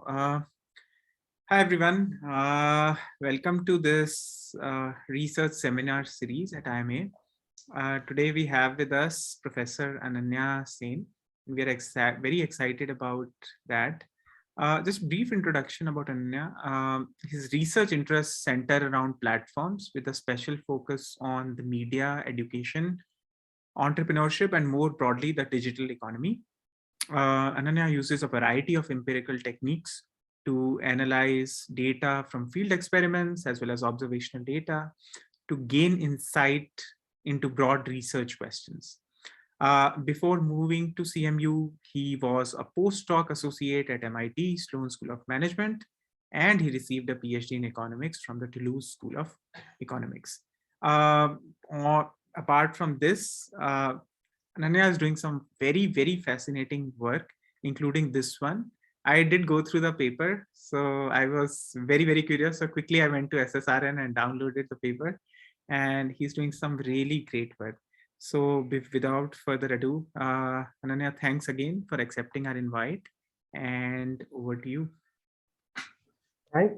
Hi everyone. Welcome to this research seminar series at IMA. Today we have with us Professor Ananya Sen. We are very excited about that. Just brief introduction about Ananya. His research interests center around platforms with a special focus on the media, education, entrepreneurship, and more broadly, the digital economy. Ananya uses a variety of empirical techniques to analyze data from field experiments as well as observational data to gain insight into broad research questions. Before moving to CMU, he was a postdoc associate at MIT Sloan School of Management, and he received a PhD in economics from the Toulouse School of Economics. Apart from this, Ananya is doing some very fascinating work, including this one. I did go through the paper, so I was very curious. So quickly I went to SSRN and downloaded the paper, and he's doing some really great work. So without further ado, Ananya, thanks again for accepting our invite, and over to you.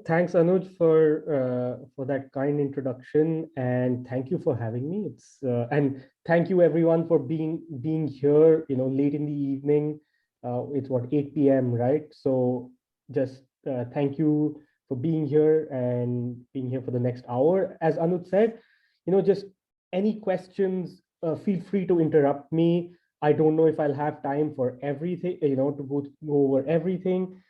Thanks, Anuj, for that kind introduction, and thank you for having me. And thank you everyone for being here. Late in the evening. It's what 8 p.m. right? So just thank you for being here and being here for the next hour. As Anuj said, just any questions, feel free to interrupt me. I don't know if I'll have time for everything, to go over everything.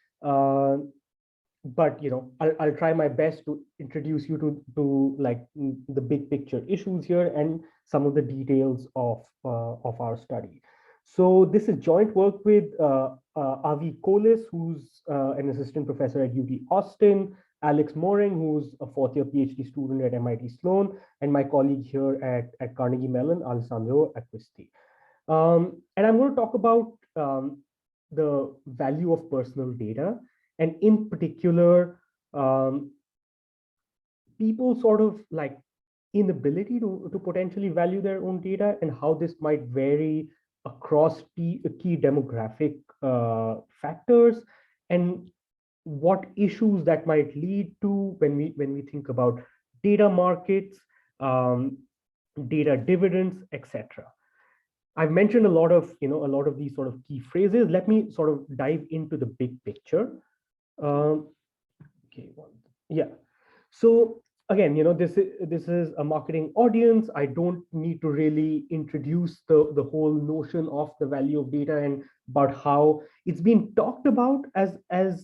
But I'll try my best to introduce you to like the big picture issues here and some of the details of our study. So this is joint work with Avi Kolis, who's an assistant professor at UT Austin, Alex Moring, who's a fourth year PhD student at MIT Sloan, and my colleague here at Carnegie Mellon, Alessandro Acquisti. And I'm going to talk about the value of personal data, and in particular, people sort of like inability to potentially value their own data and how this might vary across key demographic factors, and what issues that might lead to when we think about data markets, data dividends, etc. I've mentioned a lot of these sort of key phrases. Let me sort of dive into the big picture. Okay, yeah. So again, this is a marketing audience. I don't need to really introduce the whole notion of the value of data and about how it's been talked about as a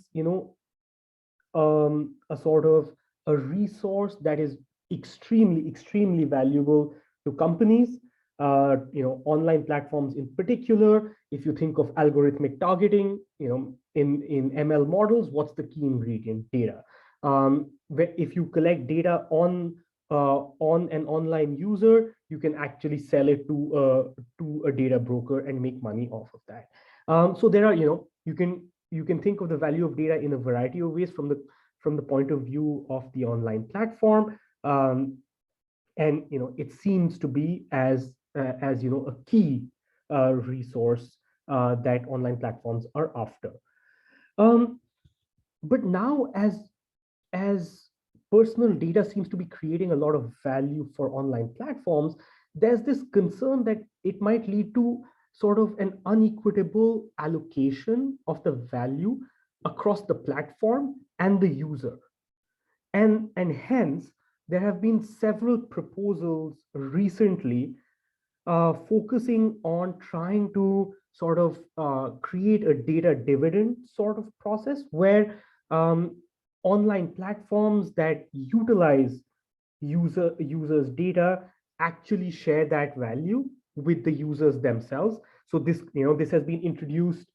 sort of a resource that is extremely valuable to companies. Online platforms in particular. If you think of algorithmic targeting, in ML models, what's the key ingredient? Data. If you collect data on an online user, you can actually sell it to a data broker and make money off of that. So there are, you can think of the value of data in a variety of ways from the point of view of the online platform. And it seems to be as a key resource that online platforms are after. But now, as personal data seems to be creating a lot of value for online platforms, there's this concern that it might lead to sort of an unequitable allocation of the value across the platform and the user. And hence, there have been several proposals recently focusing on trying to sort of create a data dividend sort of process where online platforms that utilize users' data actually share that value with the users themselves. So this has been introduced,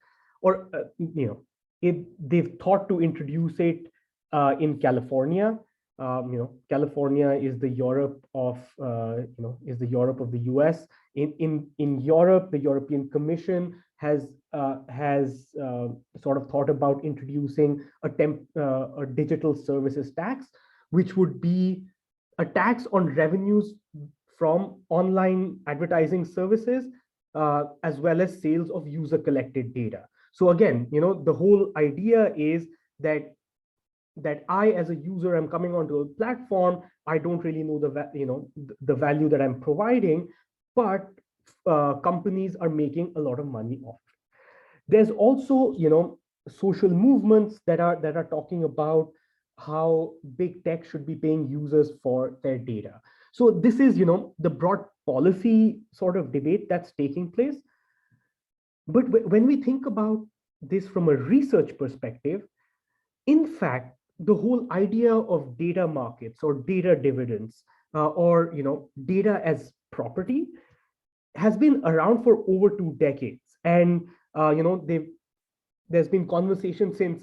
or they've thought to introduce it in California. California is the Europe of the US. In Europe, the European Commission has sort of thought about introducing a digital services tax, which would be a tax on revenues from online advertising services, as well as sales of user collected data. So again, the whole idea is that I, as a user, am coming onto a platform. I don't really know the value that I'm providing, but companies are making a lot of money off. There's also social movements that are talking about how big tech should be paying users for their data. So this is the broad policy sort of debate that's taking place. But when we think about this from a research perspective, in fact, the whole idea of data markets or data dividends, or data as property, has been around for over 2 decades. And there's been conversation since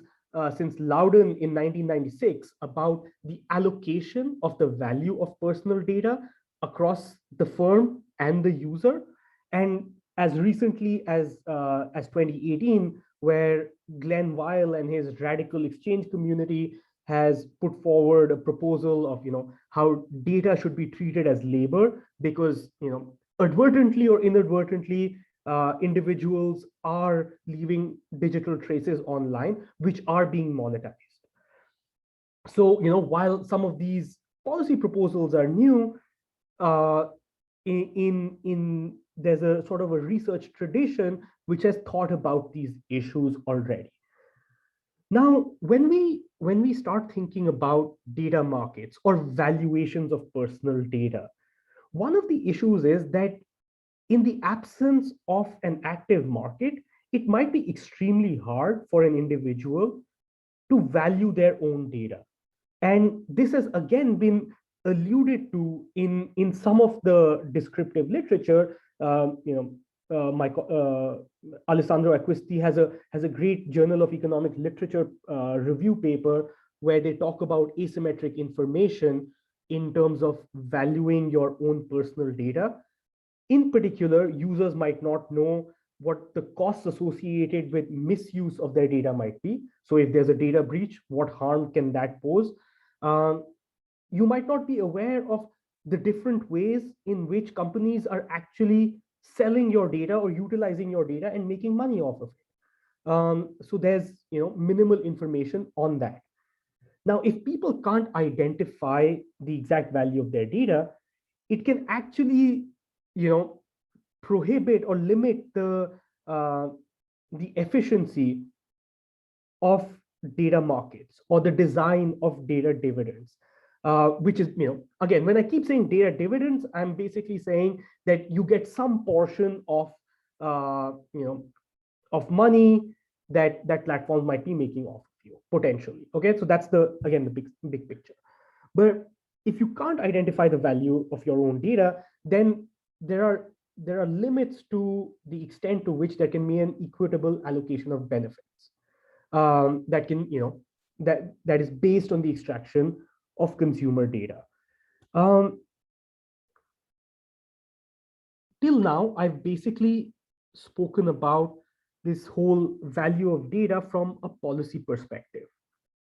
Loudon in 1996 about the allocation of the value of personal data across the firm and the user. And as recently as 2018, where Glenn Weil and his radical exchange community has put forward a proposal of how data should be treated as labor, because advertently or inadvertently, individuals are leaving digital traces online, which are being monetized. So, while some of these policy proposals are new, uh, in there's a sort of a research tradition which has thought about these issues already. Now, when we start thinking about data markets or valuations of personal data, one of the issues is that in the absence of an active market, it might be extremely hard for an individual to value their own data. And this has again been alluded to in some of the descriptive literature. Alessandro Acquisti has a great Journal of Economic Literature review paper where they talk about asymmetric information in terms of valuing your own personal data. In particular, users might not know what the costs associated with misuse of their data might be. So if there's a data breach, what harm can that pose? You might not be aware of the different ways in which companies are actually selling your data or utilizing your data and making money off of it. So there's minimal information on that. Now, if people can't identify the exact value of their data, it can actually prohibit or limit the efficiency of data markets or the design of data dividends, which is, again, when I keep saying data dividends, I'm basically saying that you get some portion of of money that platforms might be making off of you potentially. Okay, so that's the big picture. But if you can't identify the value of your own data, then there are limits to the extent to which there can be an equitable allocation of benefits that can that is based on the extraction of consumer data. Till now, I've basically spoken about this whole value of data from a policy perspective,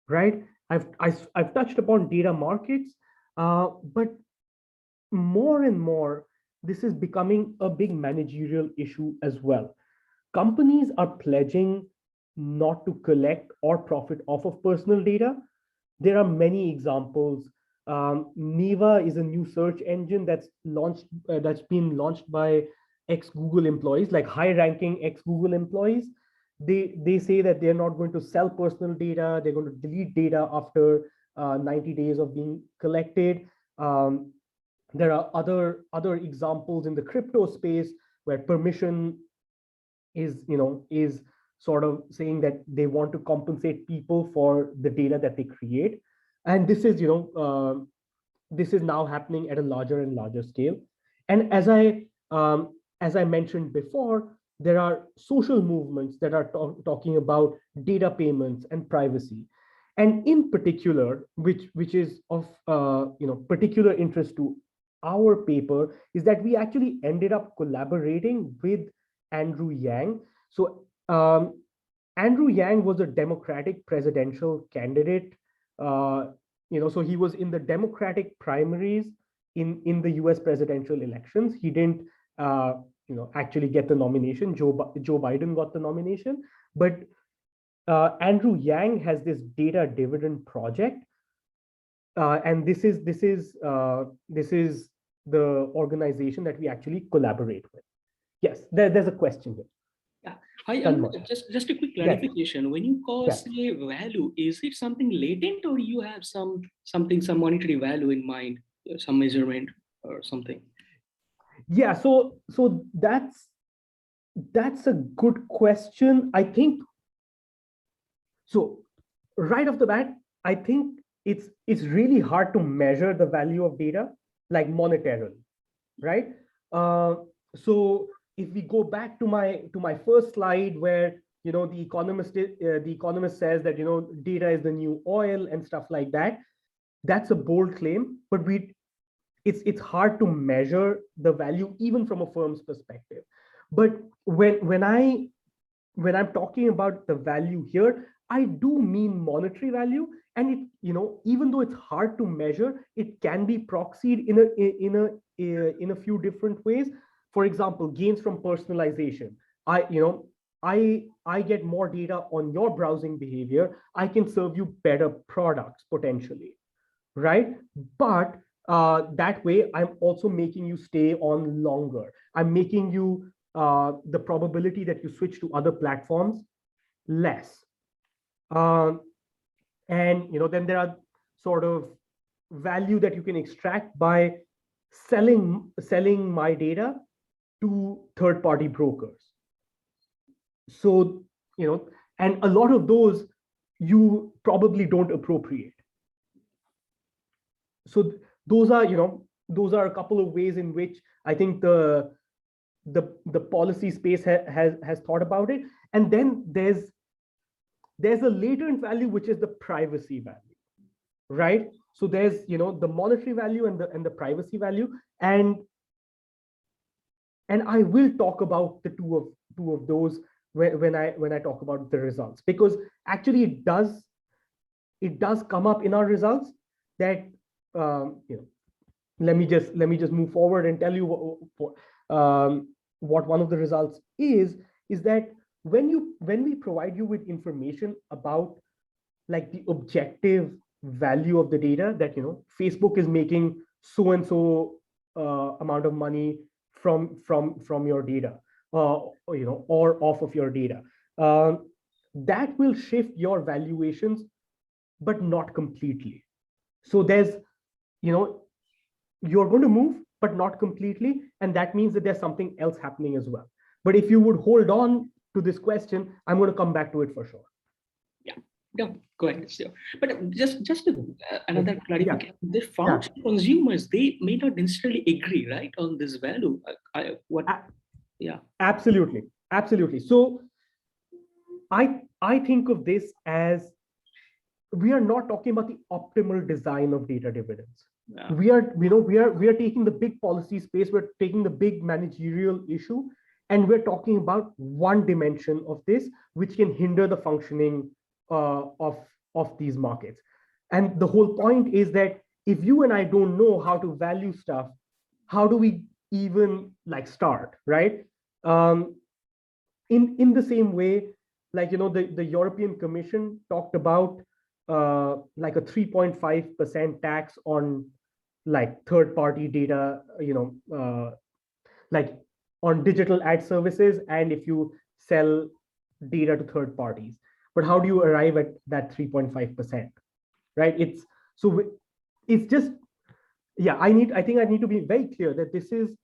right? I've touched upon data markets, but more and more, this is becoming a big managerial issue as well. Companies are pledging not to collect or profit off of personal data. There are many examples. Neva is a new search engine that's been launched by ex-Google employees, like high-ranking ex-Google employees. They say that they're not going to sell personal data. They're going to delete data after 90 days of being collected. There are other examples in the crypto space where permission is sort of saying that they want to compensate people for the data that they create. And this is this is now happening at a larger and larger scale. And as I mentioned before, there are social movements that are talking about data payments and privacy. And in particular, which is of particular interest to our paper, is that we actually ended up collaborating with Andrew Yang. So Andrew Yang was a Democratic presidential candidate. So he was in the Democratic primaries in the US presidential elections. He didn't actually get the nomination. Joe Biden got the nomination, but Andrew Yang has this data dividend project, and this is the organization that we actually collaborate with. Yes, there's a question here. Yeah. Hi, Tanmay. just a quick Yes. clarification. When you call Yes. say value, is it something latent or you have some monetary value in mind, some measurement or something? Yeah, so that's a good question. I think so. Right off the bat, I think it's really hard to measure the value of data like monetarily, right? So if we go back to my first slide where the economist says that data is the new oil and stuff like that, that's a bold claim, but it's hard to measure the value even from a firm's perspective. But when I'm talking about the value here, I do mean monetary value, and even though it's hard to measure, it can be proxied in a few different ways. For example, gains from personalization. I get more data on your browsing behavior. I can serve you better products potentially, right? But that way, I'm also making you stay on longer. I'm making you the probability that you switch to other platforms less. And then there are sort of value that you can extract by selling my data to third-party brokers. So, and a lot of those you probably don't appropriate. So those are a couple of ways in which I think the policy space has thought about it. And then there's a latent value, which is the privacy value, right? So there's the monetary value and the privacy value, and I will talk about the two of those when I talk about the results, because actually it does come up in our results that let me just move forward and tell you what one of the results is that when we provide you with information about like the objective value of the data, that Facebook is making so and so amount of money from your data, or off of your data, that will shift your valuations, but not completely. So there's you're going to move, but not completely, and that means that there's something else happening as well. But if you would hold on to this question, I'm going to come back to it for sure. Yeah, go ahead. Sure. But just another clarification. Yeah. The farms consumers, they may not necessarily agree, right, on this value. Yeah. Absolutely. So I think of this as, we are not talking about the optimal design of data dividends. Yeah. We are taking the big policy space, we're taking the big managerial issue, and we're talking about one dimension of this, which can hinder the functioning of these markets. And the whole point is that if you and I don't know how to value stuff, how do we even like start, right? In the same way, like the European Commission talked about like a 3.5% tax on like third-party data, like on digital ad services, and if you sell data to third parties. But how do you arrive at that 3.5%, right? It's just, yeah, I think I need to be very clear that this is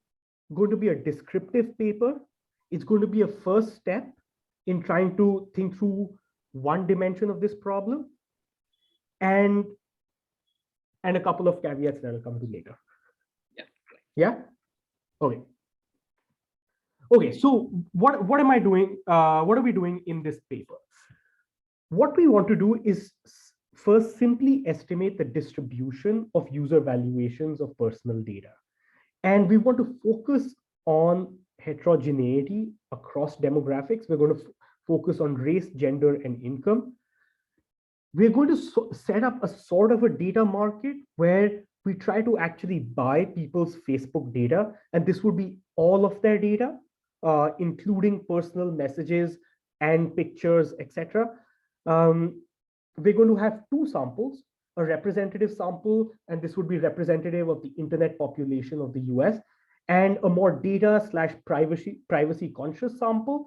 going to be a descriptive paper. It's going to be a first step in trying to think through one dimension of this problem, and a couple of caveats that I'll come to later. Yeah. Okay. So what am I doing? What are we doing in this paper? What we want to do is first simply estimate the distribution of user valuations of personal data, and we want to focus on heterogeneity across demographics. We're going to focus on race, gender, and income. We're going to set up a sort of a data market where we try to actually buy people's Facebook data, and this would be all of their data, including personal messages and pictures, etc. We're going to have two samples, a representative sample, and this would be representative of the internet population of the US, and a more data/privacy conscious sample,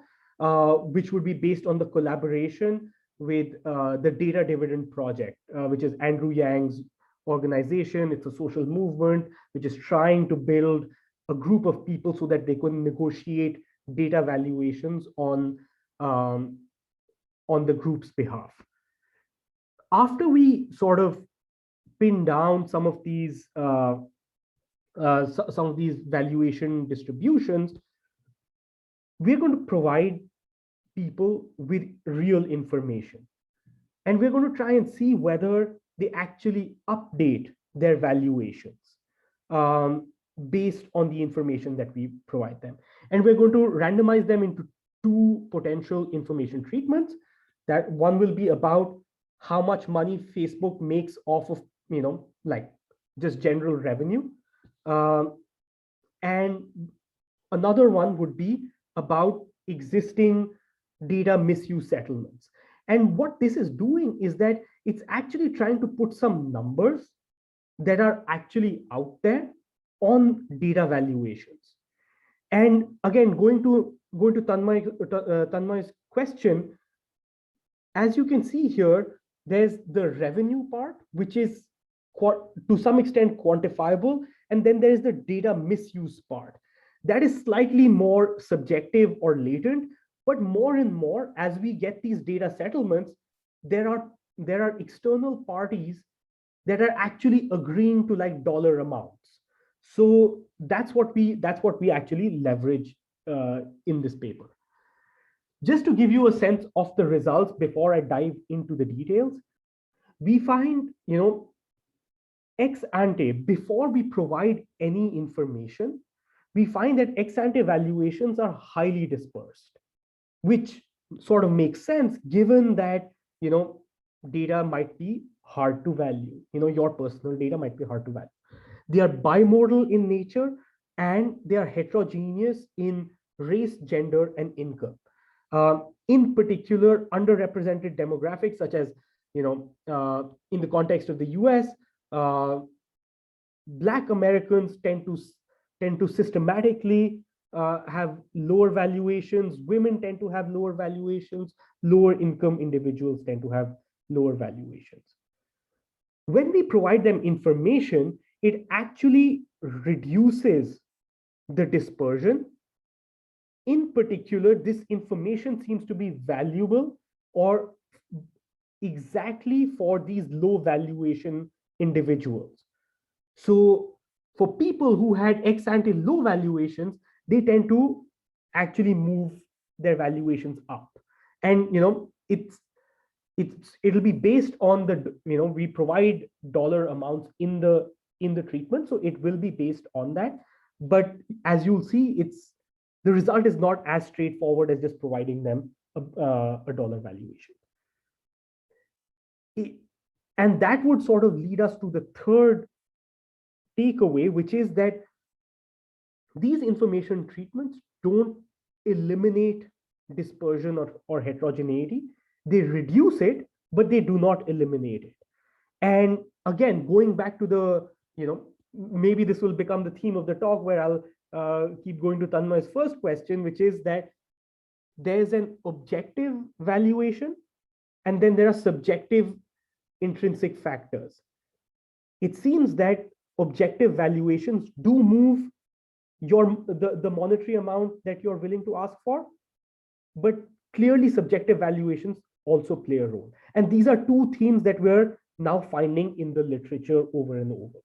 which would be based on the collaboration with the Data Dividend Project, which is Andrew Yang's organization. It's a social movement which is trying to build a group of people so that they can negotiate data valuations on the group's behalf. After we sort of pin down some of these valuation distributions, we're going to provide people with real information. And we're going to try and see whether they actually update their valuations based on the information that we provide them. And we're going to randomize them into two potential information treatments. That one will be about how much money Facebook makes off of, like just general revenue. And another one would be about existing data misuse settlements. And what this is doing is that it's actually trying to put some numbers that are actually out there on data valuations. And again, going to Tanmay's question, as you can see here, there's the revenue part, which is to some extent quantifiable, and then there's the data misuse part. That is slightly more subjective or latent, but more and more as we get these data settlements, there are external parties that are actually agreeing to like dollar amounts. So that's what we actually leverage in this paper. Just to give you a sense of the results before I dive into the details, we find, ex ante, before we provide any information, we find that ex ante valuations are highly dispersed, which sort of makes sense given that, data might be hard to value. Your personal data might be hard to value. They are bimodal in nature, and they are heterogeneous in race, gender, and income. In particular, underrepresented demographics, such as, in the context of the US, Black Americans tend to systematically have lower valuations. Women tend to have lower valuations. Lower income individuals tend to have lower valuations. When we provide them information, it actually reduces the dispersion. In particular, this information seems to be valuable or exactly for these low valuation individuals. So for people who had ex ante low valuations, they tend to actually move their valuations up. And it'll be based on the, we provide dollar amounts in the treatment, so it will be based on that. But as you'll see, the result is not as straightforward as just providing them a dollar valuation. And that would sort of lead us to the third takeaway, which is that these information treatments don't eliminate dispersion or heterogeneity. They reduce it, but they do not eliminate it. And again, going back to the, maybe this will become the theme of the talk, where I'll keep going to Tanmay's first question, which is that there's an objective valuation, and then there are subjective intrinsic factors. It seems that objective valuations do move the monetary amount that you're willing to ask for, but clearly subjective valuations also play a role. And these are two themes that we're now finding in the literature over and over.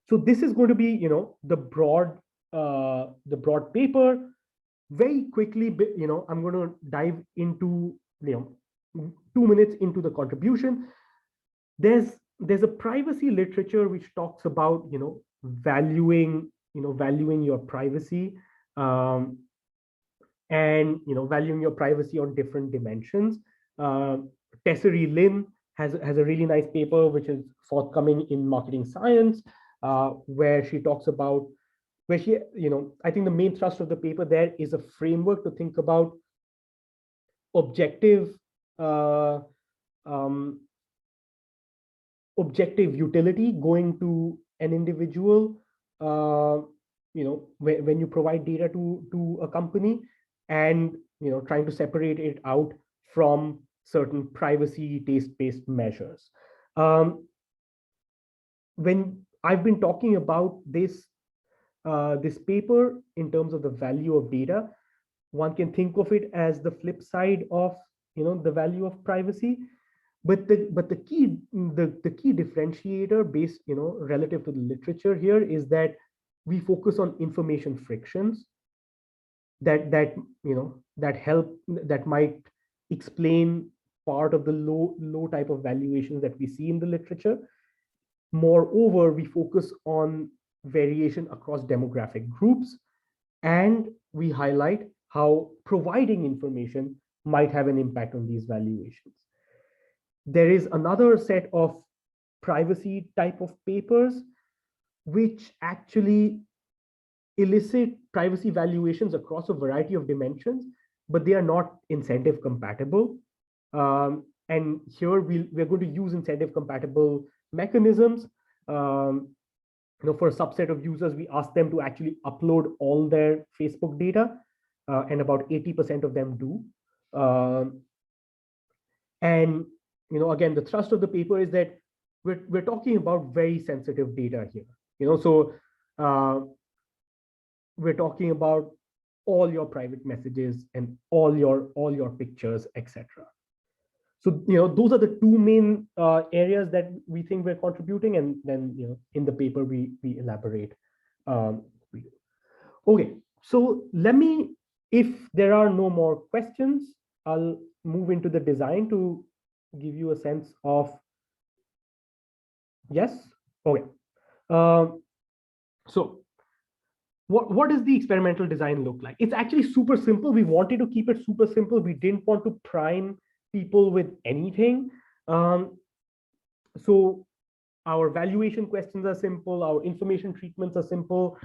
So this is going to be, the broad paper. Very quickly, I'm going to dive into, 2 minutes into the contribution. There's a privacy literature which talks about, valuing your privacy, and valuing your privacy on different dimensions. Tesseri Lin has a really nice paper which is forthcoming in Marketing Science, where she talks about, I think the main thrust of the paper there is a framework to think about objective uh, um, objective utility going to an individual, when you provide data to a company, and trying to separate it out from certain privacy taste-based measures. When I've been talking about this paper in terms of the value of data, one can think of it as the flip side of the value of privacy. But the key differentiator based relative to the literature here is that we focus on information frictions that might explain part of the low type of valuations that we see in the literature. Moreover, we focus on variation across demographic groups, and we highlight how providing information might have an impact on these valuations. There is another set of privacy type of papers which actually elicit privacy valuations across a variety of dimensions, but they are not incentive compatible. And here we're going to use incentive compatible mechanisms. For a subset of users, we ask them to actually upload all their Facebook data, and about 80% of them do. And again, the thrust of the paper is that we're talking about very sensitive data here. So we're talking about all your private messages and all your pictures, etc. So those are the two main areas that we think we're contributing, and then in the paper we elaborate. Okay, so if there are no more questions, I'll move into the design to give you a sense of. Yes. Okay. So what does the experimental design look like? It's actually super simple. We wanted to keep it super simple. We didn't want to prime people with anything. So our valuation questions are simple. Our information treatments are simple.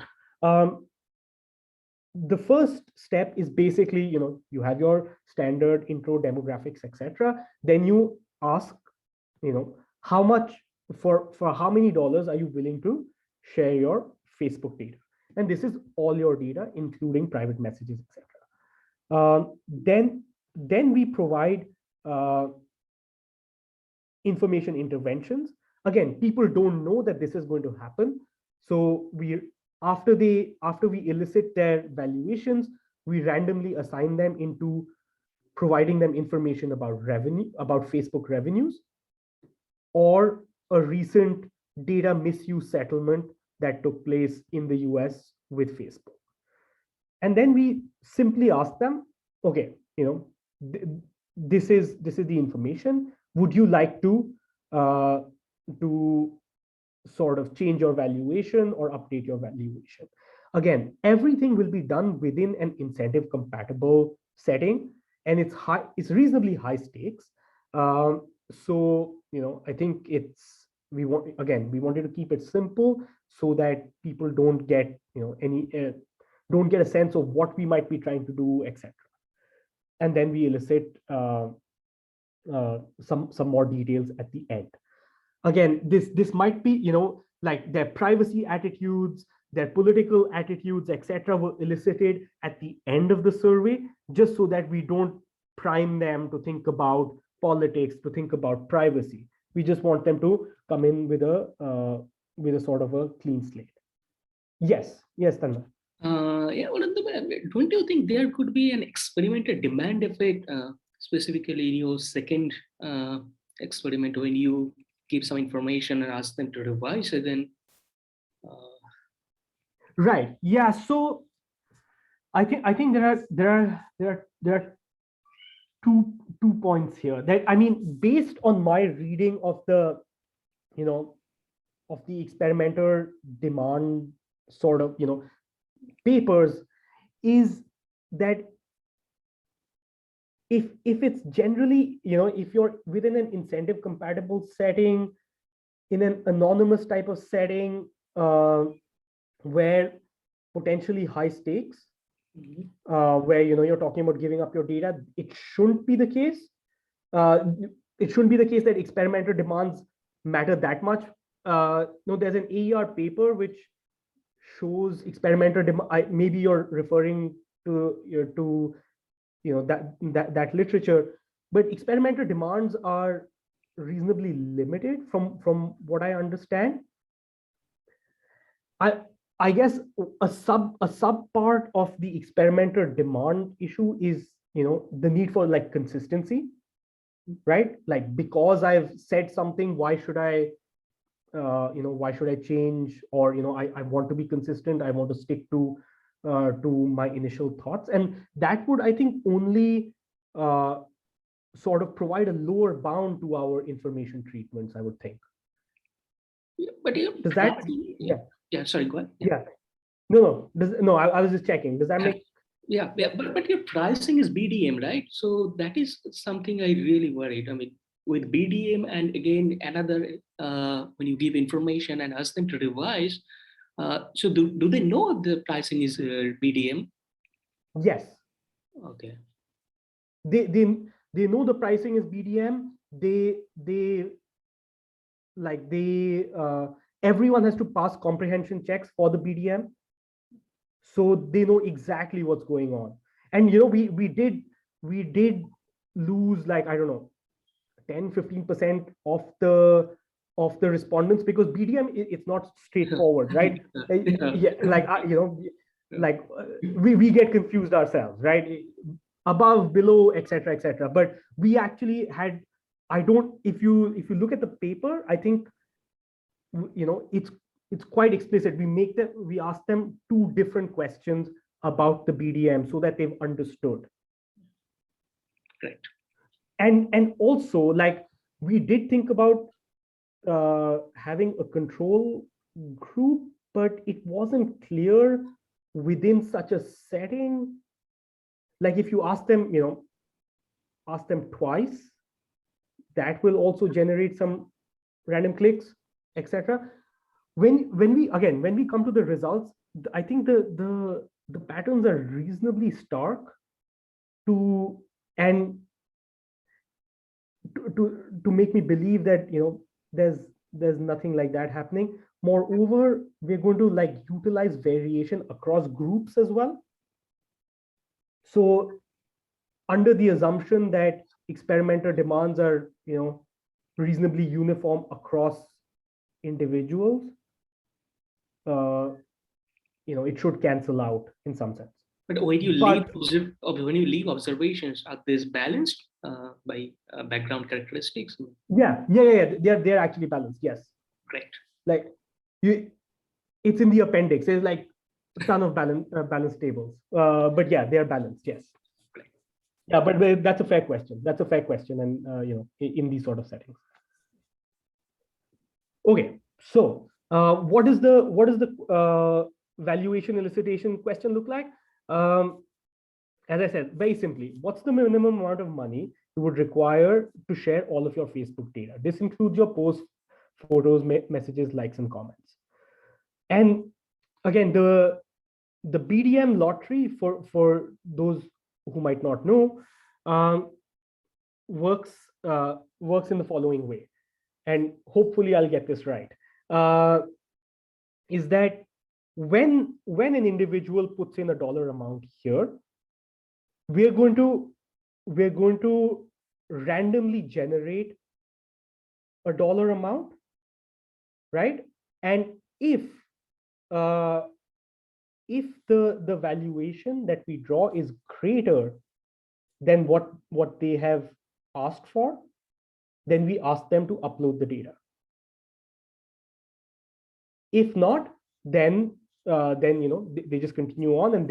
The first step is basically, you have your standard intro, demographics, etc. Then you ask, how much for how many dollars are you willing to share your Facebook data? And this is all your data, including private messages, etc. Then we provide information interventions. Again, people don't know that this is going to happen. So after we elicit their valuations, we randomly assign them into providing them information about revenue, about Facebook revenues, or a recent data misuse settlement that took place in the US with Facebook. And then we simply ask them, okay, this is the information. Would you like to sort of change your valuation or update your valuation? Again, everything will be done within an incentive compatible setting, and it's reasonably high stakes. So I think we wanted to keep it simple so that people don't get don't get a sense of what we might be trying to do, etc. And then we elicit some more details at the end. Again, this might be like their privacy attitudes, their political attitudes, etc. were elicited at the end of the survey, just so that we don't prime them to think about politics, to think about privacy. We just want them to come in with a sort of a clean slate. Yes, Tanmay. Yeah, don't you think there could be an experimental demand effect, specifically in your second experiment, when you give some information and ask them to revise it? Then right, yeah. So I think there are two points here. That, I mean, based on my reading of the of the experimenter demand sort of papers, is that if it's generally if you're within an incentive compatible setting, in an anonymous type of setting, where potentially high stakes, where you're talking about giving up your data. It shouldn't be the case. It shouldn't be the case that experimenter demands matter that much. No, there's an AER paper which shows experimenter demand. Maybe you're referring to that literature, but experimenter demands are reasonably limited from what I understand. I guess a sub part of the experimenter demand issue is the need for like consistency, right? Like, because I've said something, why should I change? Or I want to be consistent. I want to stick to my initial thoughts, and that would, I think, only sort of provide a lower bound to our information treatments, I would think. Yeah, but Does that? Yeah. Sorry, go ahead. Yeah. No. I was just checking. Does that make? Yeah. But your pricing is BDM, right? So that is something I really worried. I mean, with BDM, and again another when you give information and ask them to revise. So do they know the pricing is BDM? Yes. Okay. They know the pricing is BDM. Everyone has to pass comprehension checks for the BDM, so they know exactly what's going on. And we did lose, like, I don't know, 10-15% of the respondents, because BDM, it's not straightforward, right? Yeah, like we get confused ourselves, right? Above, below, etc. But we actually had, if you look at the paper, I think it's quite explicit. We ask them two different questions about the BDM so that they've understood. Correct. And also, like, we did think about having a control group, but it wasn't clear within such a setting. Like, if you ask them twice, that will also generate some random clicks, etc. When we come to the results, I think the patterns are reasonably stark to make me believe that there's nothing like that happening. Moreover, we're going to like utilize variation across groups as well. So under the assumption that experimenter demands are reasonably uniform across individuals, it should cancel out in some sense. But when you leave observations, are these balanced by background characteristics? Yeah. They're actually balanced. Yes. Correct. Like, it's in the appendix. There's like a ton of balance tables. But yeah, they're balanced. Yes. Correct. Yeah, but that's a fair question. And in these sort of settings. Okay, so what does the valuation elicitation question look like? As I said, very simply, what's the minimum amount of money you would require to share all of your Facebook data? This includes your posts, photos, messages, likes, and comments. And again, the BDM lottery, for those who might not know, works in the following way, and hopefully I'll get this right. Is that when an individual puts in a dollar amount here, we're going to randomly generate a dollar amount, right? And if the valuation that we draw is greater than what they have asked for, then we ask them to upload the data. If not, then they just continue on, and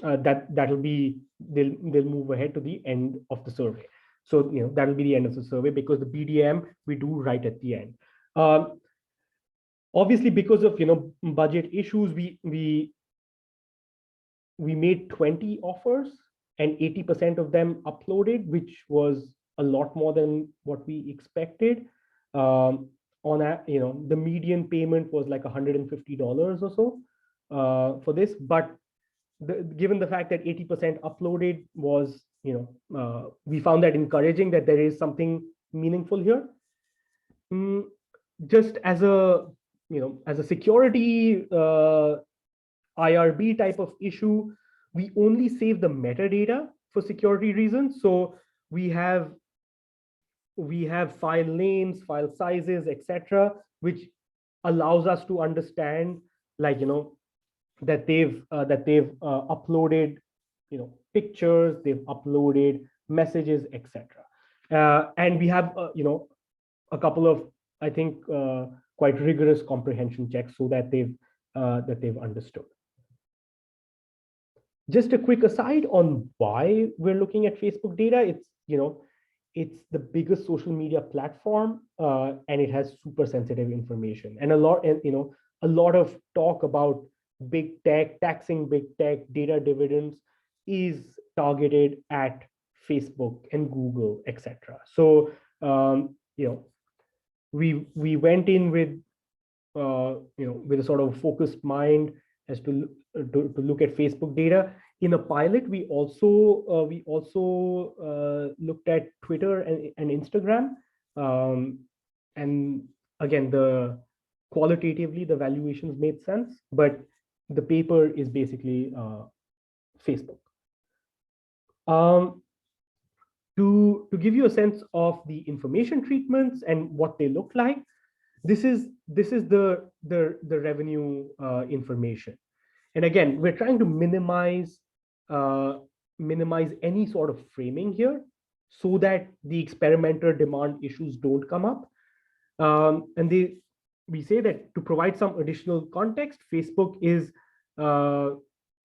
that'll be, they'll move ahead to the end of the survey. So that'll be the end of the survey, because the BDM we do right at the end. Obviously, because of budget issues, we made 20 offers, and 80% of them uploaded, which was a lot more than what we expected. The median payment was like $150 or so. for this, but given the fact that 80% uploaded was, we found that encouraging, that there is something meaningful here. Just as a, as a security IRB type of issue, we only save the metadata for security reasons. So we have file names, file sizes, etc., which allows us to understand, like, that they've uploaded, pictures, they've uploaded messages, etc. And we have, a couple of, I think, quite rigorous comprehension checks so that they've understood. Just a quick aside on why we're looking at Facebook data. It's the biggest social media platform, and it has super sensitive information, and a lot of talk about big tech, taxing big tech, data dividends is targeted at Facebook and Google, etc. So we went in with with a sort of focused mind as to look at Facebook data. In a pilot, we also looked at Twitter and Instagram, and again, qualitatively the valuations made sense, but the paper is basically Facebook. To give you a sense of the information treatments and what they look like, this is the revenue information. And again, we're trying to minimize any sort of framing here so that the experimenter demand issues don't come up. And we say that to provide some additional context, Facebook is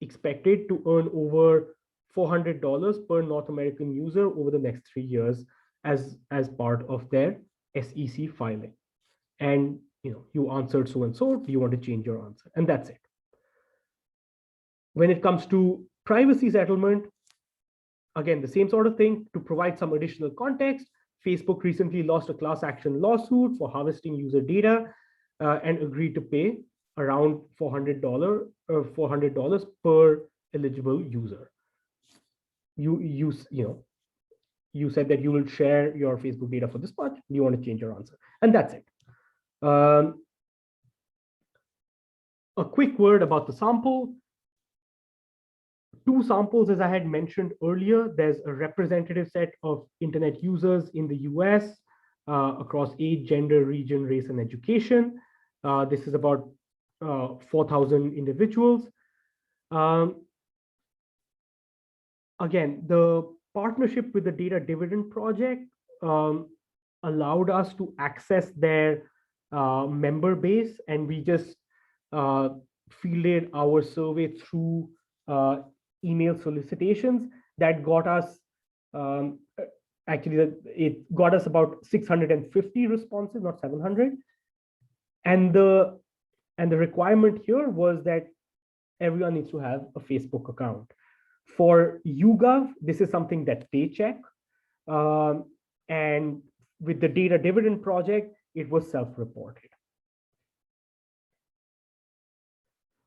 expected to earn over $400 per North American user over the next 3 years as part of their SEC filing. And you answered so and so, do you want to change your answer? And that's it. When it comes to privacy settlement, again, the same sort of thing. To provide some additional context, Facebook recently lost a class action lawsuit for harvesting user data and agreed to pay around $400 per eligible user. You said that you will share your Facebook data for this much. Do you want to change your answer? And that's it. A quick word about the sample. 2 samples, as I had mentioned earlier. There's a representative set of internet users in the US across age, gender, region, race, and education. This is about 4,000 individuals. Again, the partnership with the Data Dividend Project allowed us to access their member base, and we just fielded our survey through email solicitations that got us, it got us about 650 responses, not 700. And the requirement here was that everyone needs to have a Facebook account. For YouGov, this is something that they check. And with the Data Dividend Project, it was self-reported.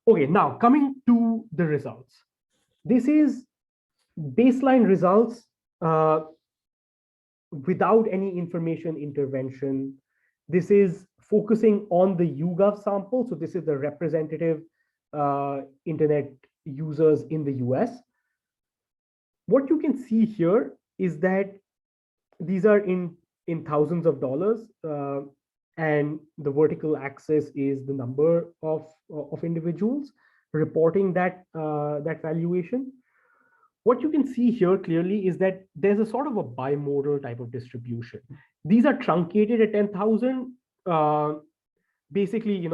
Okay, now coming to the results. This is baseline results without any information intervention. This is focusing on the YouGov sample. So this is the representative internet users in the US. What you can see here is that these are in thousands of dollars, and the vertical axis is the number of individuals reporting that valuation. What you can see here clearly is that there's a sort of a bimodal type of distribution. These are truncated at 10,000. Basically,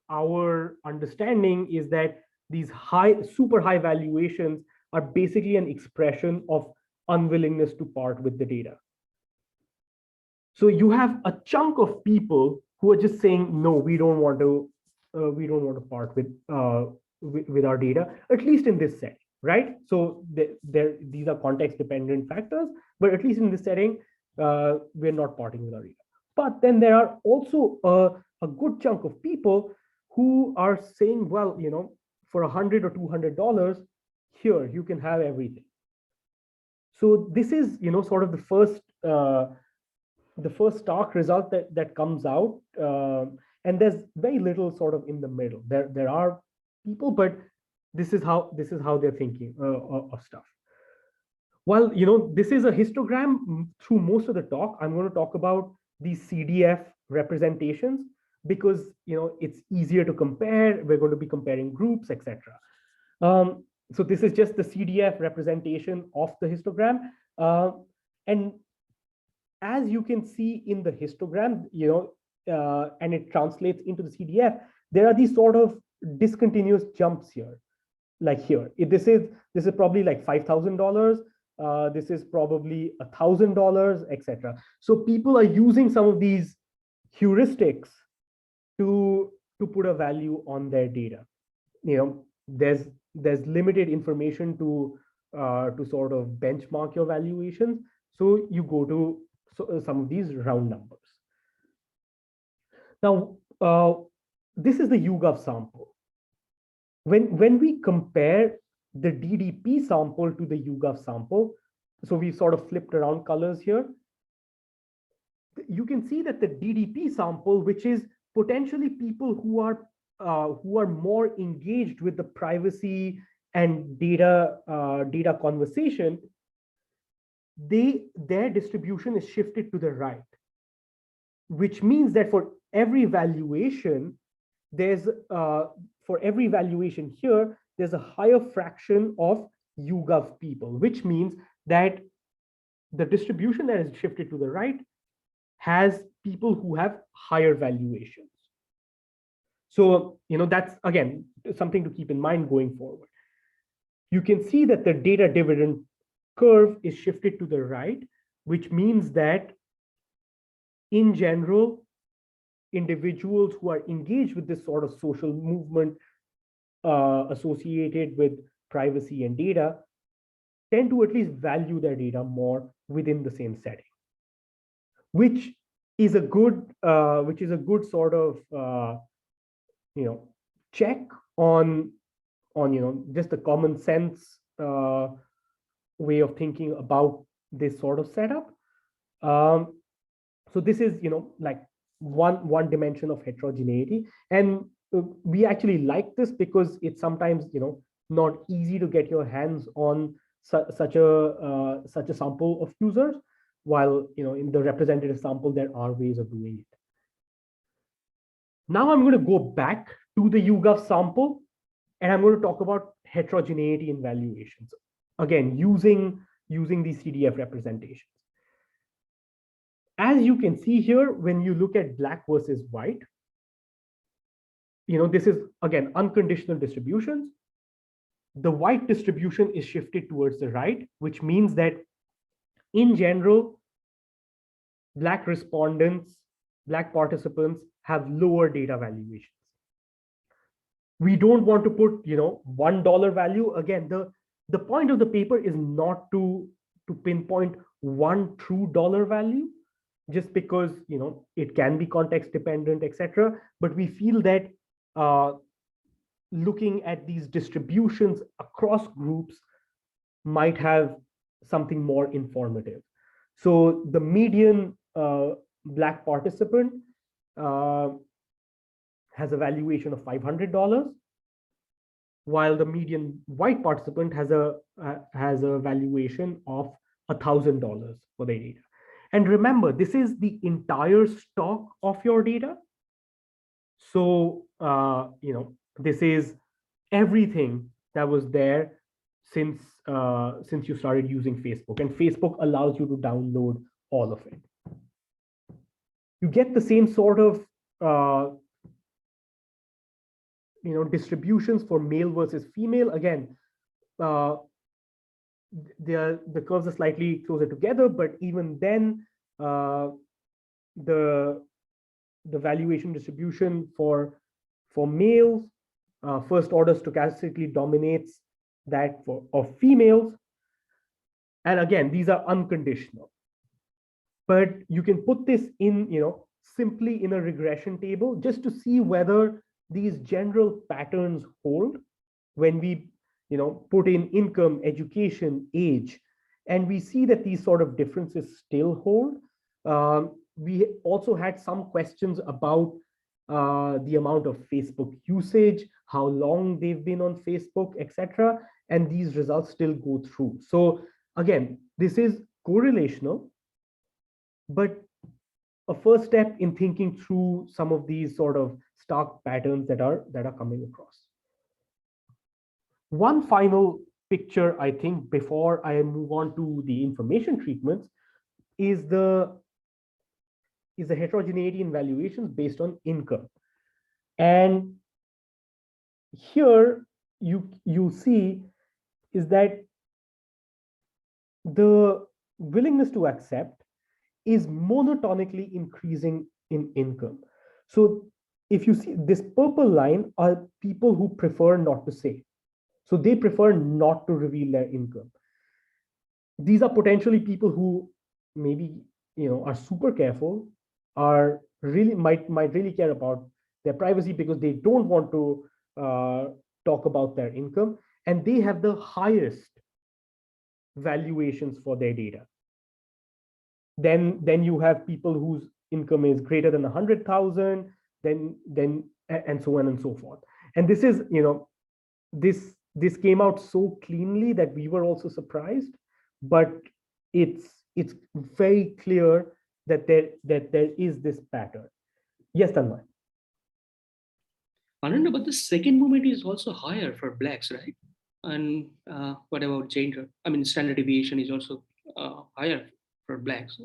our understanding is that these super high valuations are basically an expression of unwillingness to part with the data. So you have a chunk of people who are just saying, no, we don't want to part with our data, at least in this setting, right? So these are context dependent factors, but at least in this setting, we're not parting with our data. But then there are also a good chunk of people who are saying, well, for $100 or $200, here you can have everything. So this is, sort of the first stark result that comes out, and there's very little sort of in the middle. There are people, but this is how they're thinking of stuff. Well, this is a histogram. Through most of the talk, I'm going to talk about these CDF representations because it's easier to compare. We're going to be comparing groups, etc. So this is just the CDF representation of the histogram, and as you can see in the histogram, and it translates into the CDF, there are these sort of discontinuous jumps here, like here. This is probably like $5,000. This is probably $1,000, etc. So people are using some of these heuristics to put a value on their data. There's limited information to sort of benchmark your valuations. So you go to some of these round numbers. Now, this is the YouGov sample. When we compare the DDP sample to the YouGov sample, so we sort of flipped around colors here, you can see that the DDP sample, which is potentially people who are more engaged with the privacy and data conversation, their distribution is shifted to the right, which means that for every valuation, there's for every valuation here, there's a higher fraction of YouGov people, which means that the distribution that is shifted to the right has people who have higher valuations. So, that's, again, something to keep in mind going forward. You can see that the data dividend curve is shifted to the right, which means that in general, individuals who are engaged with this sort of social movement associated with privacy and data tend to at least value their data more within the same setting, which is a good sort of check on just the common sense way of thinking about this sort of setup. So this is like one dimension of heterogeneity, and we actually like this because it's sometimes not easy to get your hands on such a sample of users, while in the representative sample there are ways of doing it. Now I'm going to go back to the YouGov sample, and I'm going to talk about heterogeneity in valuations, again using these CDF representations. As you can see here, when you look at black versus white, this is again unconditional distributions. The white distribution is shifted towards the right, which means that in general, black participants have lower data valuations. We don't want to put $1 value. Again, the point of the paper is not to pinpoint one true dollar value, just because it can be context dependent, etc. But we feel that looking at these distributions across groups might have something more informative. So the median black participant has a valuation of $500, while the median white participant has a valuation of $1,000 for their data. And remember, this is the entire stock of your data. So, this is everything that was there since you started using Facebook, and Facebook allows you to download all of it. You get the same sort of distributions for male versus female. Again, the curves are slightly closer together, but even then, the valuation distribution for males, first order stochastically dominates that of females. And again, these are unconditional. But you can put this in, simply in a regression table just to see whether these general patterns hold when we, put in income, education, age, and we see that these sort of differences still hold. We also had some questions about the amount of Facebook usage, how long they've been on Facebook, etc. And these results still go through. So again, this is correlational, but a first step in thinking through some of these sort of stark patterns that are coming across. One final picture, I think, before I move on to the information treatments, is the heterogeneity in valuations based on income. And here you see is that the willingness to accept is monotonically increasing in income. So if you see this purple line are people who prefer not to say. So they prefer not to reveal their income. These are potentially people who maybe are super careful, are really might really care about their privacy because they don't want to talk about their income, and they have the highest valuations for their data. Then you have people whose income is greater than 100,000, then and so on and so forth. And this is this came out so cleanly that we were also surprised, but it's very clear that there is this pattern. Yes, Tanmay. Ananda, but the second movement is also higher for blacks, right? And what about gender? I mean, standard deviation is also higher for blacks.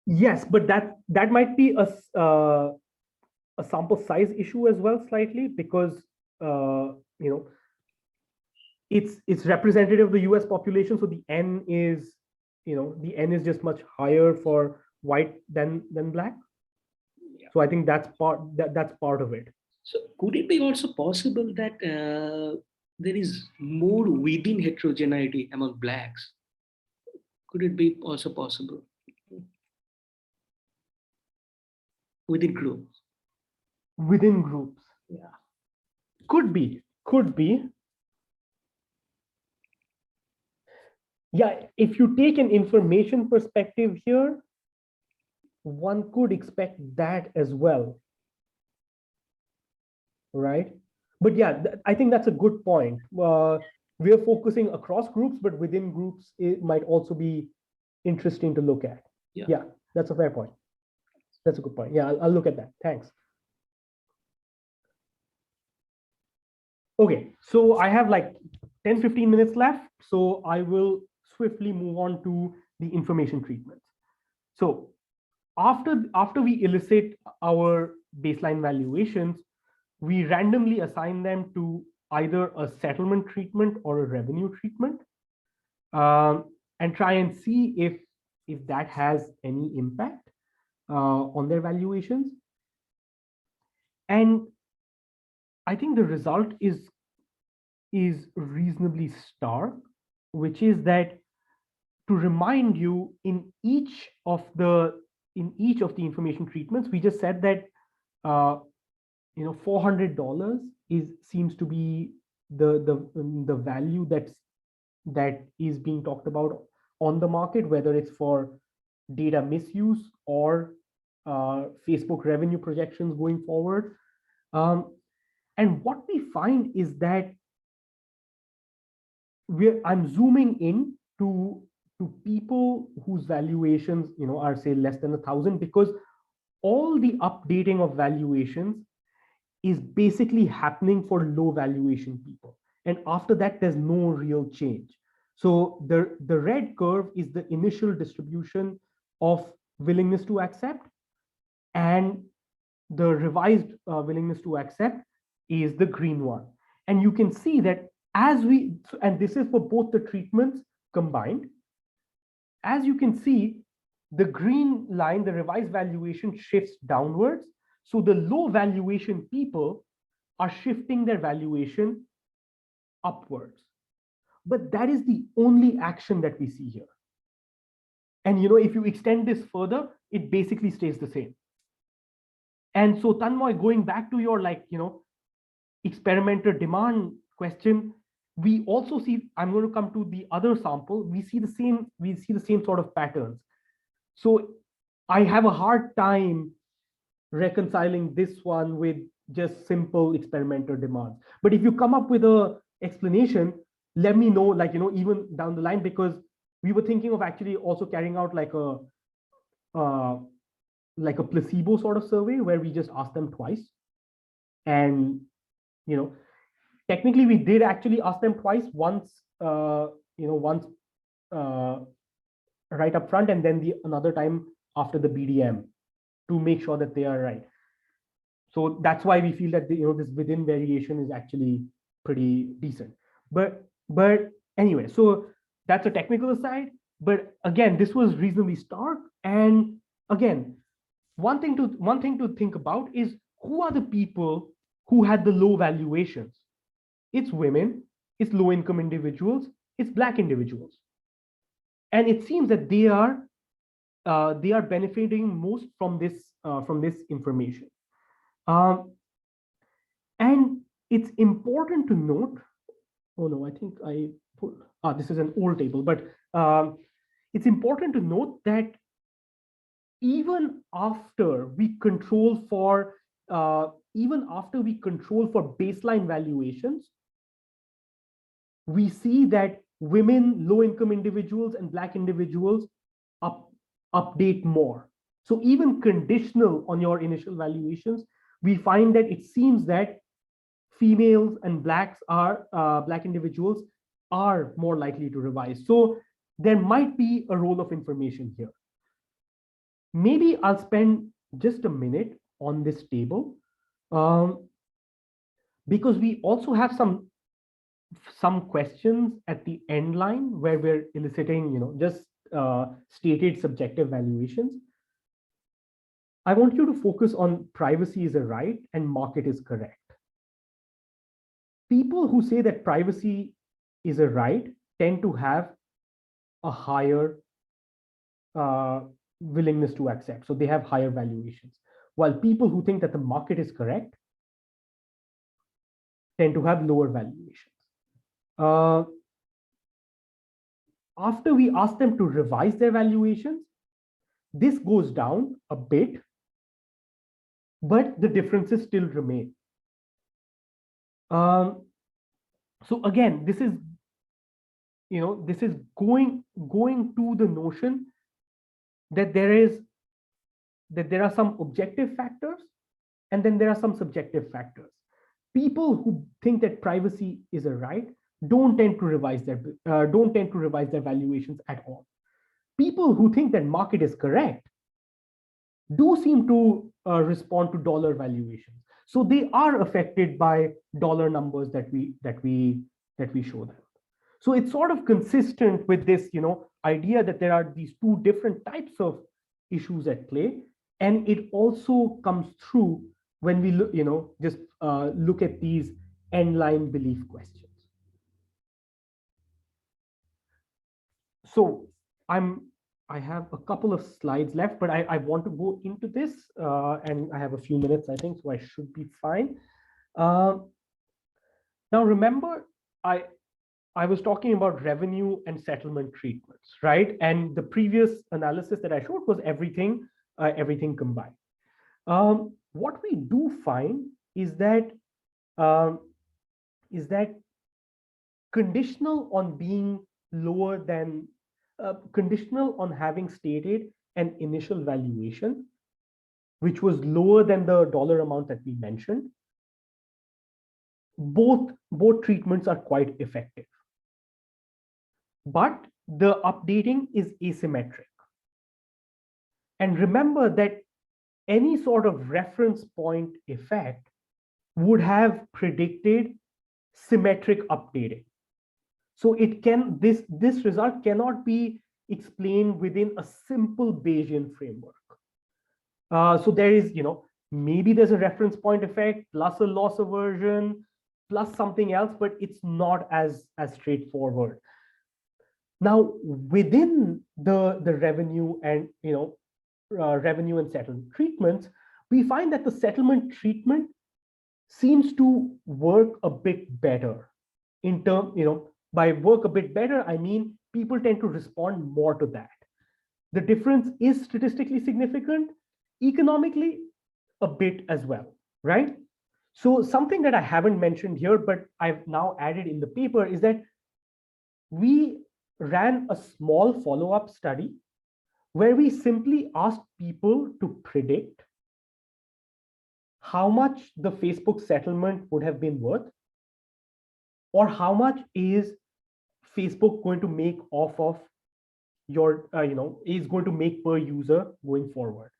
Yes, but that might be a sample size issue as well, slightly, because it's representative of the US population, so the N is just much higher for white than black. Yeah. So I think that's part of it. So could it be also possible that there is more within heterogeneity among blacks? Could it be also possible within groups? Within groups, yeah, could be. Yeah, if you take an information perspective here, one could expect that as well, right? But yeah, I think that's a good point. We are focusing across groups, but within groups, it might also be interesting to look at. Yeah, that's a fair point. That's a good point. Yeah, I'll look at that. Thanks. Okay, so I have like 10-15 minutes left, so I will swiftly move on to the information treatments. So after we elicit our baseline valuations, we randomly assign them to either a settlement treatment or a revenue treatment, and try and see if that has any impact on their valuations. And I think the result is reasonably stark, which is that, to remind you, in each of the information treatments, we just said that $400 seems to be the value that is being talked about on the market, whether it's for data misuse or Facebook revenue projections going forward. And what we find is that I'm zooming in to people whose valuations are, say, less than 1,000, because all the updating of valuations is basically happening for low valuation people, and after that there's no real change. So the red curve is the initial distribution of willingness to accept, and the revised willingness to accept is the green one. And you can see that and this is for both the treatments combined, as you can see, the green line, the revised valuation, shifts downwards. So the low valuation people are shifting their valuation upwards. But that is the only action that we see here. And if you extend this further, it basically stays the same. And so, Tanmay, going back to your experimenter demand question, we also see, I'm going to come to the other sample, we see the same sort of patterns. So I have a hard time reconciling this one with just simple experimenter demands. But if you come up with a explanation, let me know, like, even down the line, because we were thinking of actually also carrying out like a placebo sort of survey where we just ask them twice. And, technically we did actually ask them twice, once, once right up front, and then another time after the BDM, to make sure that they are right. So that's why we feel that this within variation is actually pretty decent. But anyway, so that's a technical aside. But again, this was reasonably stark. And again, one thing to think about is, who are the people who had the low valuations? It's women, it's low income individuals, it's Black individuals. And it seems that they are benefiting most from this information. And it's important to note, oh no, I think I put, this is an old table, but it's important to note that even after we control for baseline valuations, we see that women, low income individuals, and Black individuals update more. So even conditional on your initial valuations, we find that it seems that females and Black individuals are more likely to revise. So there might be a role of information here. Maybe I'll spend just a minute on this table, because we also have some questions at the end line where we're eliciting, just stated subjective valuations. I want you to focus on privacy is a right and market is correct. People who say that privacy is a right tend to have a higher willingness to accept. So they have higher valuations. While people who think that the market is correct tend to have lower valuations. After we ask them to revise their valuations, this goes down a bit, but the differences still remain. So again, this is going to the notion that there are some objective factors and then there are some subjective factors. People who think that privacy is a right don't tend to revise their valuations at all. People who think that market is correct do seem to respond to dollar valuations. So they are affected by dollar numbers that we show them. So it's sort of consistent with this, idea that there are these two different types of issues at play, and it also comes through when we look, look at these end-line belief questions. So I have a couple of slides left, but I want to go into this, and I have a few minutes, I think, so I should be fine. Now, remember, I was talking about revenue and settlement treatments, right? And the previous analysis that I showed was everything combined. What we do find is that conditional on being lower than conditional on having stated an initial valuation, which was lower than the dollar amount that we mentioned, both treatments are quite effective. But the updating is asymmetric. And remember that any sort of reference point effect would have predicted symmetric updating. So this result cannot be explained within a simple Bayesian framework. So there is, maybe there's a reference point effect plus a loss aversion plus something else, but it's not as straightforward. Now, within the revenue and revenue and settlement treatments, we find that the settlement treatment seems to work a bit better in term, by work a bit better, I mean, people tend to respond more to that. The difference is statistically significant, economically, a bit as well, right? So something that I haven't mentioned here, but I've now added in the paper is that we ran a small follow-up study where we simply asked people to predict how much the Facebook settlement would have been worth, or how much is Facebook going to make off of your, is going to make per user going forward.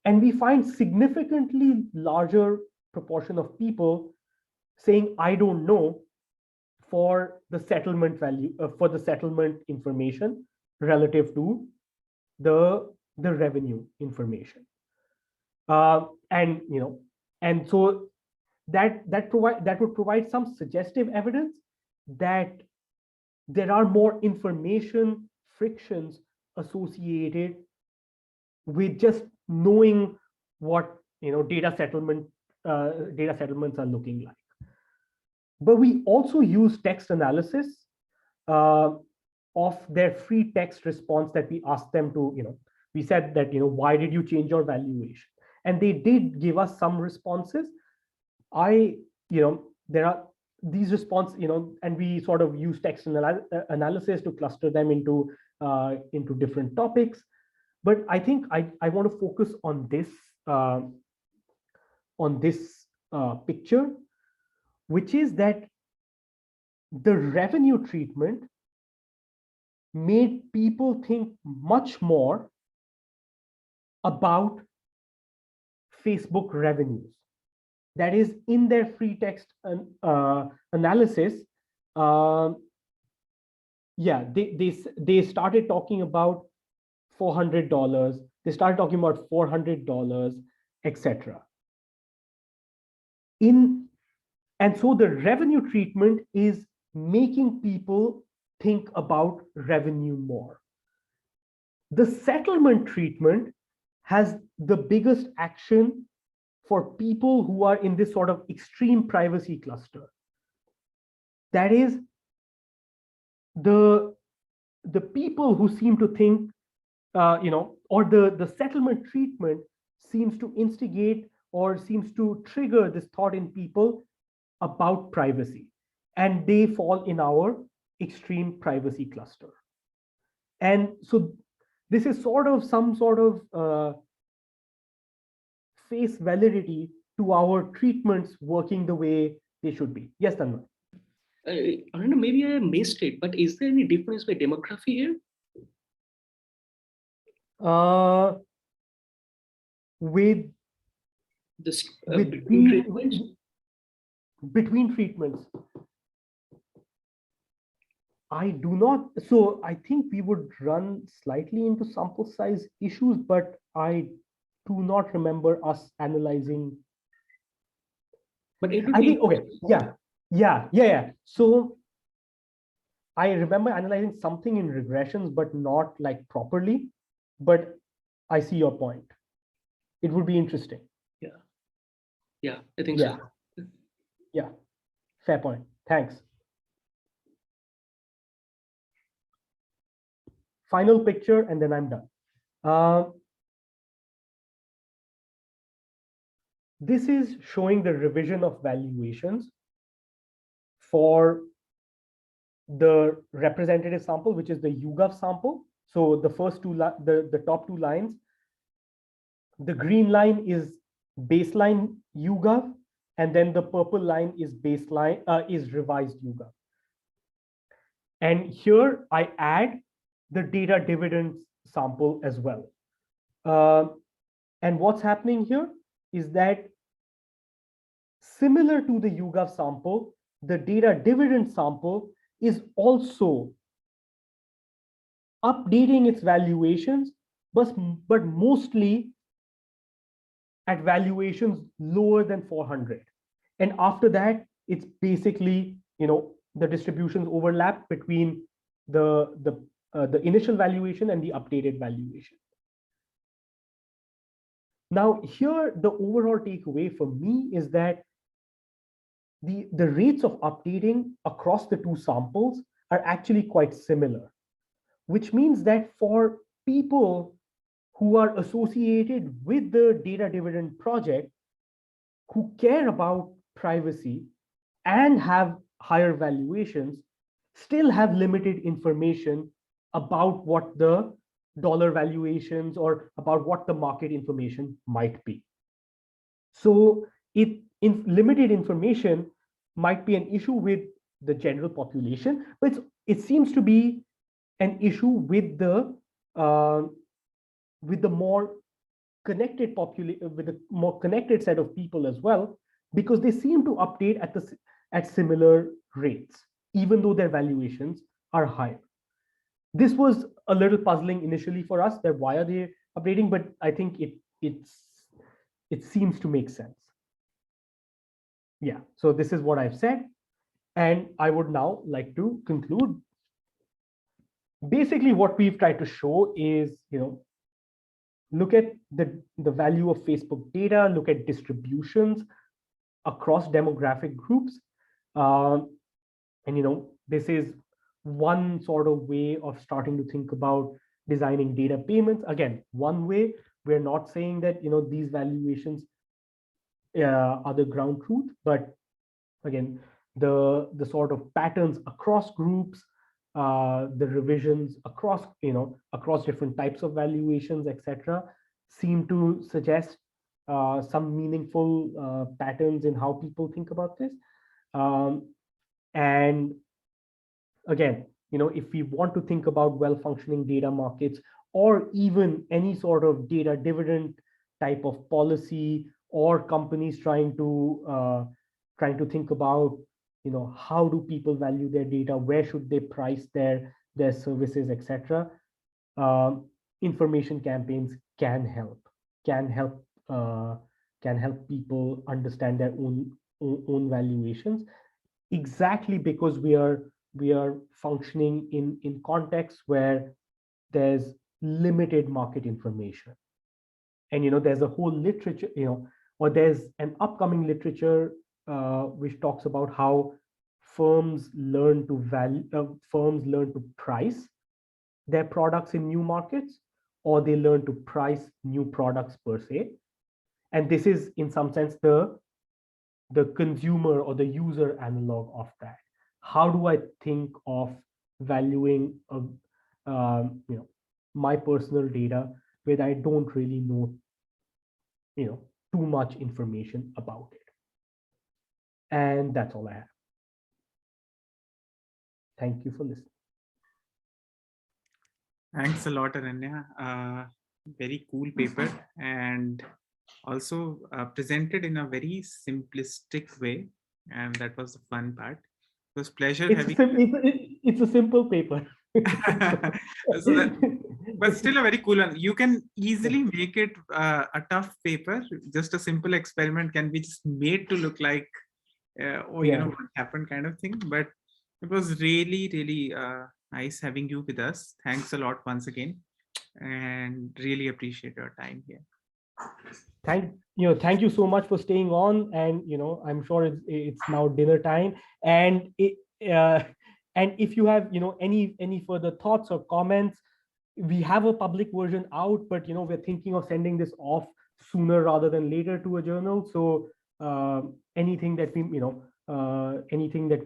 And we find significantly larger proportion of people saying, I don't know, for the settlement value, for the settlement information relative to the revenue information. And so that would provide some suggestive evidence that there are more information frictions associated with just knowing what data settlements are looking like. But we also use text analysis of their free text response that we asked them to, we said that, why did you change your valuation? And they did give us some responses. There are these responses, and we sort of use text analysis to cluster them into different topics. But I think I want to focus on this picture, which is that the revenue treatment made people think much more about Facebook revenues. That is, in their free text analysis, they started talking about $400. They started talking about $400, etc. And so the revenue treatment is making people think about revenue more. The settlement treatment has the biggest action for people who are in this sort of extreme privacy cluster. That is, the people who seem to think, or the settlement treatment seems to instigate or seems to trigger this thought in people about privacy, and they fall in our extreme privacy cluster. And so this is sort of some sort of face validity to our treatments working the way they should be. Yes, Tanmay. I don't know, maybe I missed it, but is there any difference by demography here? With This between treatments, I do not. So I think we would run slightly into sample size issues, but I do not remember us analyzing. But it would I be think, okay, yeah. So I remember analyzing something in regressions, but not like properly. But I see your point. It would be interesting. Yeah, I think so. Yeah, fair point. Thanks. Final picture, and then I'm done. This is showing the revision of valuations for the representative sample, which is the YouGov sample. So the first two, the top two lines, the green line is baseline YouGov, and then the purple line is baseline is revised YouGov. And here I add the data dividends sample as well. And what's happening here is that similar to the YouGov sample, the data dividend sample is also updating its valuations, but mostly at valuations lower than 400. And after that, it's basically, the distributions overlap between the initial valuation and the updated valuation. Now here, the overall takeaway for me is that the rates of updating across the two samples are actually quite similar, which means that for people who are associated with the data dividend project, who care about privacy and have higher valuations, still have limited information about what the dollar valuations or about what the market information might be. So limited information might be an issue with the general population, but it seems to be an issue with the more connected with a more connected set of people as well, because they seem to update at similar rates, even though their valuations are higher. This was a little puzzling initially for us, that why are they updating, but I think it seems to make sense. Yeah, so this is what I've said, and I would now like to conclude. Basically, what we've tried to show is, look at the value of Facebook data, look at distributions across demographic groups. And, this is one sort of way of starting to think about designing data payments. Again, one way. We're not saying that, these valuations are the ground truth, but again, the sort of patterns across groups, the revisions across different types of valuations, etc., seem to suggest some meaningful patterns in how people think about this. And again, if we want to think about well-functioning data markets, or even any sort of data dividend type of policy, or companies trying to think about, how do people value their data, where should they price their services, etc. Information campaigns can help people understand their own valuations, exactly because we are functioning in contexts where there's limited market information. And there's a whole literature, or there's an upcoming literature which talks about how firms learn to price their products in new markets, or they learn to price new products per se. And this is, in some sense, the consumer or the user analog of that. How do I think of valuing my personal data where I don't really know too much information about it? And that's all I have. Thank you for listening. Thanks a lot, Ananya. Very cool paper, and also presented in a very simplistic way, and that was the fun part. It was pleasure it's a simple paper. So but still a very cool one. You can easily make it a tough paper. Just a simple experiment can be just made to look like what happened kind of thing. But it was really, really nice having you with us. Thanks a lot once again, and really appreciate your time here. Thank you so much for staying on, and I'm sure it's now dinner time, and if you have any further thoughts or comments, we have a public version out, but we're thinking of sending this off sooner rather than later to a journal. So anything that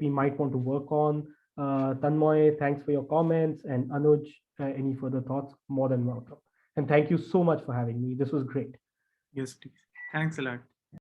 we might want to work on, Tanmoy, thanks for your comments, and Anuj, any further thoughts, more than welcome. And thank you so much for having me. This was great. Yes, please. Thanks a lot.